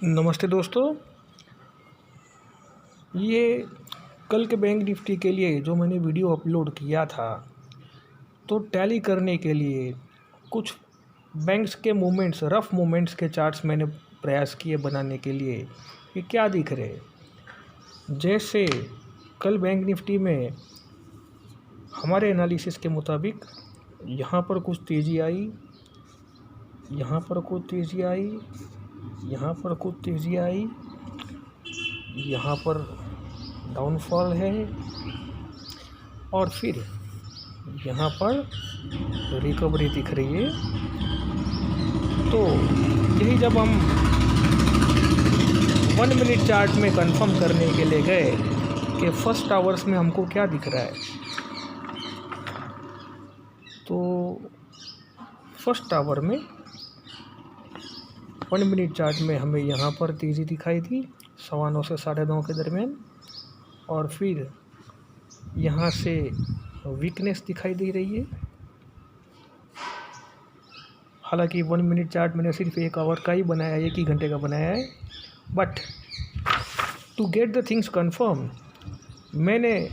नमस्ते दोस्तों। ये कल के बैंक निफ्टी के लिए जो मैंने वीडियो अपलोड किया था, तो टैली करने के लिए कुछ बैंक्स के मूवमेंट्स, रफ़ मूवमेंट्स के चार्ट्स मैंने प्रयास किए बनाने के लिए। ये क्या दिख रहे, जैसे कल बैंक निफ्टी में हमारे एनालिसिस के मुताबिक यहाँ पर कुछ तेज़ी आई, यहाँ पर कुछ तेज़ी आई, यहाँ पर कुछ तेज़ी आई, यहाँ पर डाउनफॉल है और फिर यहाँ पर रिकवरी दिख रही है। तो यही जब हम 1 मिनट चार्ट में कंफर्म करने के लिए गए कि फर्स्ट आवर्स में हमको क्या दिख रहा है, तो फर्स्ट आवर में 1 मिनट चार्ट में हमें यहाँ पर तेज़ी दिखाई थी 9:15 से 9:30 के दरमियान, और फिर यहाँ से वीकनेस दिखाई दे रही है। हालांकि 1 मिनट चार्ट मैंने सिर्फ 1 आवर का ही बनाया है, 1 ही घंटे का बनाया है, but to get the things confirm मैंने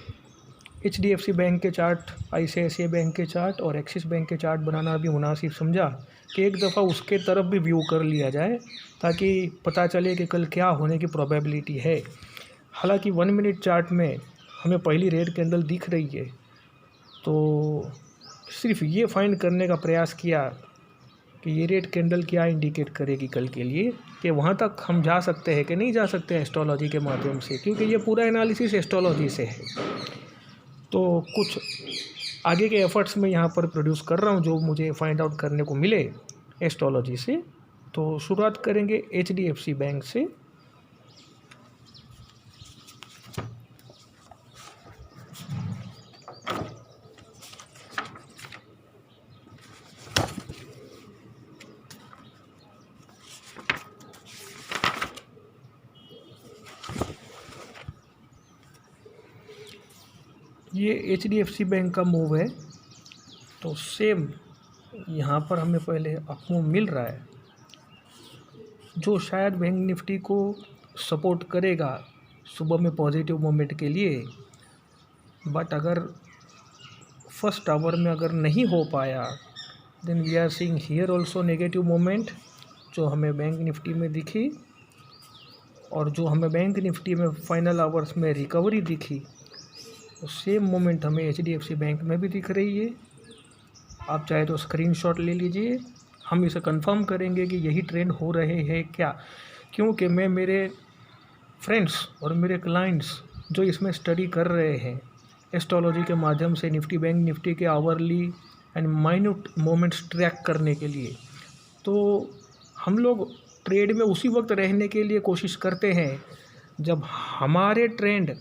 HDFC बैंक के चार्ट, ICICI बैंक के चार्ट और एक्सिस बैंक के चार्ट बनाना भी मुनासिब समझा कि एक दफ़ा उसके तरफ भी व्यू कर लिया जाए ताकि पता चले कि कल क्या होने की प्रोबेबिलिटी है। हालांकि 1 मिनट चार्ट में हमें पहली रेड कैंडल दिख रही है, तो सिर्फ ये फाइंड करने का प्रयास किया कि ये रेड कैंडल क्या इंडिकेट करेगी कल के लिए, कि वहाँ तक हम जा सकते हैं कि नहीं जा सकते एस्ट्रोलॉजी के माध्यम से, क्योंकि ये पूरा एनालिसिस एस्ट्रोलॉजी से है। तो कुछ आगे के एफर्ट्स में यहाँ पर प्रोड्यूस कर रहा हूँ जो मुझे फाइंड आउट करने को मिले एस्ट्रोलॉजी से। तो शुरुआत करेंगे HDFC बैंक से। ये HDFC बैंक का मूव है, तो सेम यहाँ पर हमें पहले अप मूव मिल रहा है जो शायद बैंक निफ्टी को सपोर्ट करेगा सुबह में पॉजिटिव मोमेंट के लिए। बट अगर फर्स्ट आवर में अगर नहीं हो पाया, then we are seeing here also negative moment जो हमें बैंक निफ्टी में दिखी, और जो हमें बैंक निफ्टी में फाइनल आवर्स में रिकवरी दिखी, तो सेम मोमेंट हमें HDFC बैंक में भी दिख रही है। आप चाहे तो स्क्रीनशॉट ले लीजिए, हम इसे कंफर्म करेंगे कि यही ट्रेंड हो रहे हैं क्या, क्योंकि मैं मेरे फ्रेंड्स और मेरे क्लाइंट्स जो इसमें स्टडी कर रहे हैं एस्ट्रोलॉजी के माध्यम से निफ्टी बैंक निफ्टी के hourly and minute moments track करने के लिए, तो हम लोग ट्रेड में उसी वक्त रहने के लिए कोशिश करते हैं जब हमारे ट्रेंड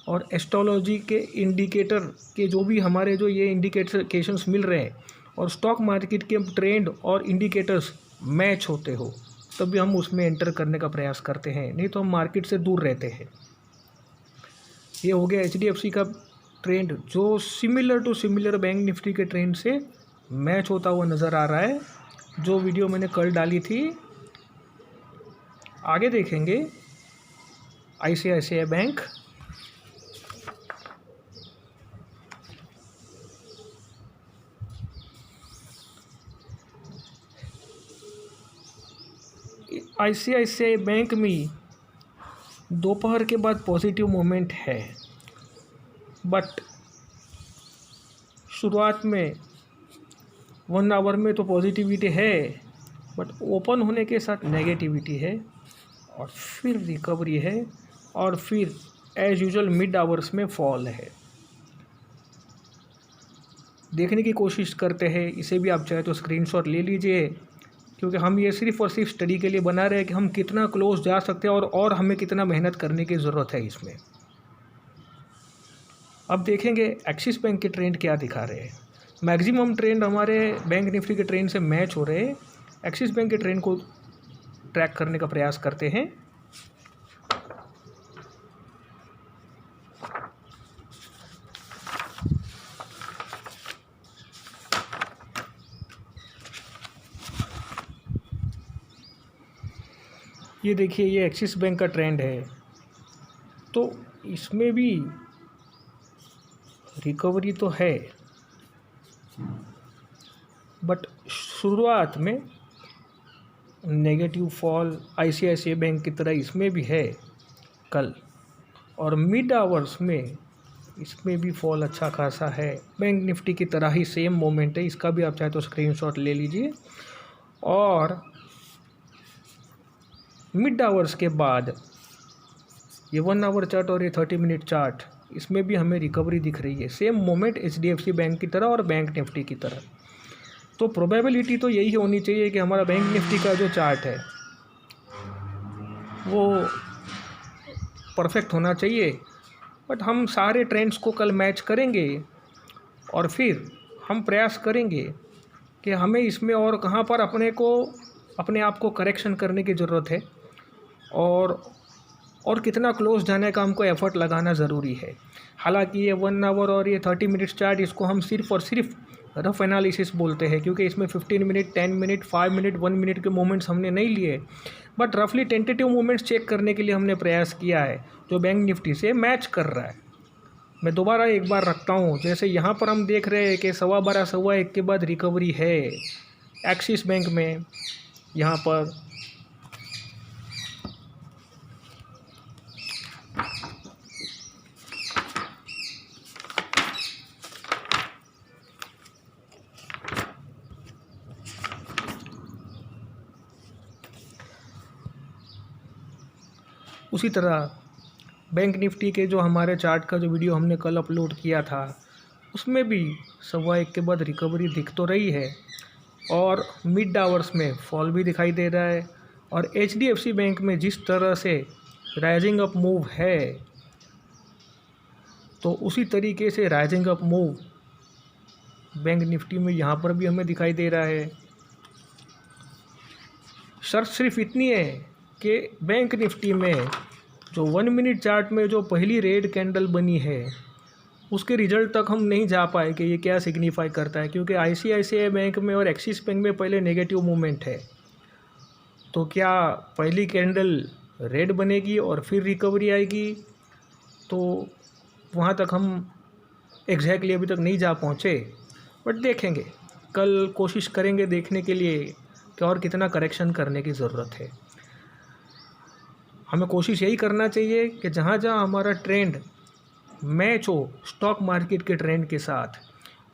और एस्ट्रोलॉजी के इंडिकेटर के जो भी हमारे जो ये इंडिकेशंस मिल रहे हैं और स्टॉक मार्केट के ट्रेंड और इंडिकेटर्स मैच होते हो, तभी हम उसमें एंटर करने का प्रयास करते हैं, नहीं तो हम मार्केट से दूर रहते हैं। ये हो गया HDFC का ट्रेंड जो similar to similar bank nifty के ट्रेंड से मैच होता हुआ नज़र आ रहा है, जो वीडियो मैंने कल डाली थी। आगे देखेंगे ICICI बैंक। ICICI बैंक में दोपहर के बाद पॉजिटिव मोमेंट है, बट शुरुआत में 1 आवर में तो पॉजिटिविटी है, बट ओपन होने के साथ नेगेटिविटी है, और फिर रिकवरी है, और फिर एज यूजुअल मिड आवर्स में फॉल है। देखने की कोशिश करते हैं, इसे भी आप चाहे तो स्क्रीनशॉट ले लीजिए, क्योंकि हम ये सिर्फ और सिर्फ स्टडी के लिए बना रहे हैं कि हम कितना क्लोज जा सकते हैं और हमें कितना मेहनत करने की ज़रूरत है इसमें। अब देखेंगे एक्सिस बैंक के ट्रेंड क्या दिखा रहे हैं। मैक्सिमम ट्रेंड हमारे बैंक निफ्टी के ट्रेंड से मैच हो रहे हैं। एक्सिस बैंक के ट्रेंड को ट्रैक करने का प्रयास करते हैं। ये देखिए, ये एक्सिस बैंक का ट्रेंड है, तो इसमें भी रिकवरी तो है, बट शुरुआत में नेगेटिव फॉल ICICI बैंक की तरह इसमें भी है कल, और मिड आवर्स में इसमें भी फॉल अच्छा खासा है। बैंक निफ्टी की तरह ही सेम मोमेंट है, इसका भी आप चाहे तो स्क्रीनशॉट ले लीजिए। और मिड आवर्स के बाद ये 1 आवर चार्ट और ये 30 मिनट चार्ट, इसमें भी हमें रिकवरी दिख रही है, सेम मोमेंट HDFC बैंक की तरह और बैंक निफ्टी की तरह। तो प्रोबेबिलिटी तो यही होनी चाहिए कि हमारा बैंक निफ्टी का जो चार्ट है वो परफेक्ट होना चाहिए, बट हम सारे ट्रेंड्स को कल मैच करेंगे और फिर हम प्रयास करेंगे कि हमें इसमें और कहाँ पर अपने आप को करेक्शन करने की ज़रूरत है, और कितना क्लोज जाने का हमको एफर्ट लगाना ज़रूरी है। हालांकि ये 1 आवर और ये 30 मिनट्स चार्ट, इसको हम सिर्फ और सिर्फ रफ एनालिसिस बोलते हैं, क्योंकि इसमें 15 मिनट, 10 मिनट, 5 मिनट, 1 मिनट के मोमेंट्स हमने नहीं लिए, बट रफली टेंटेटिव मोमेंट्स चेक करने के लिए हमने प्रयास किया है जो बैंक निफ्टी से मैच कर रहा है। मैं दोबारा एक बार रखता हूँ, जैसे यहाँ पर हम देख रहे हैं कि 12:15, 1:15 के बाद रिकवरी है एक्सिस बैंक में। यहाँ पर उसी तरह बैंक निफ्टी के जो हमारे चार्ट का जो वीडियो हमने कल अपलोड किया था, उसमें भी 1:15 के बाद रिकवरी दिख तो रही है, और मिड आवर्स में फॉल भी दिखाई दे रहा है। और HDFC बैंक में जिस तरह से राइजिंग अप मूव है, तो उसी तरीके से rising up move bank nifty में यहाँ पर भी हमें दिखाई दे रहा है। शर्त सिर्फ इतनी है कि बैंक निफ्टी में जो 1 मिनट चार्ट में जो पहली रेड कैंडल बनी है, उसके रिजल्ट तक हम नहीं जा पाए कि ये क्या सिग्निफाई करता है, क्योंकि ICICI बैंक में और एक्सिस बैंक में पहले नेगेटिव मूवमेंट है। तो क्या पहली कैंडल रेड बनेगी और फिर रिकवरी आएगी, तो वहाँ तक हम एग्जैक्टली अभी तक नहीं जा पहुँचे, बट देखेंगे, कल कोशिश करेंगे देखने के लिए कि और कितना करेक्शन करने की ज़रूरत है। हमें कोशिश यही करना चाहिए कि जहाँ जहाँ हमारा ट्रेंड मैच हो स्टॉक मार्केट के ट्रेंड के साथ,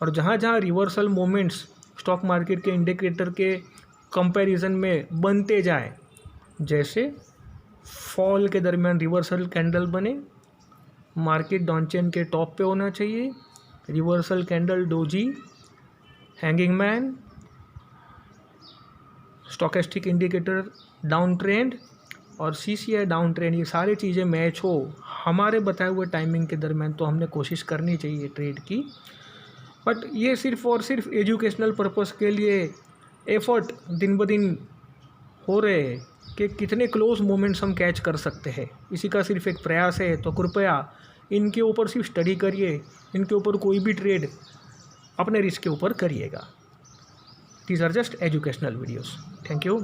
और जहाँ जहाँ रिवर्सल मोमेंट्स स्टॉक मार्केट के इंडिकेटर के कंपैरिजन में बनते जाएं, जैसे फॉल के दरमियान रिवर्सल कैंडल बने, मार्केट डाउनचेन के टॉप पे होना चाहिए, reversal candle doji, hanging man, stochastic indicator down trend और CCI डाउन ट्रेंड, ये सारी चीज़ें मैच हो हमारे बताए हुए टाइमिंग के दरमियान, तो हमने कोशिश करनी चाहिए ट्रेड की। बट ये सिर्फ और सिर्फ एजुकेशनल पर्पस के लिए एफर्ट दिन ब दिन हो रहे हैं कि कितने क्लोज मोमेंट्स हम कैच कर सकते हैं, इसी का सिर्फ एक प्रयास है। तो कृपया इनके ऊपर सिर्फ स्टडी करिए, इनके ऊपर कोई भी ट्रेड अपने रिस्क के ऊपर करिएगा। These are just educational videos. Thank you.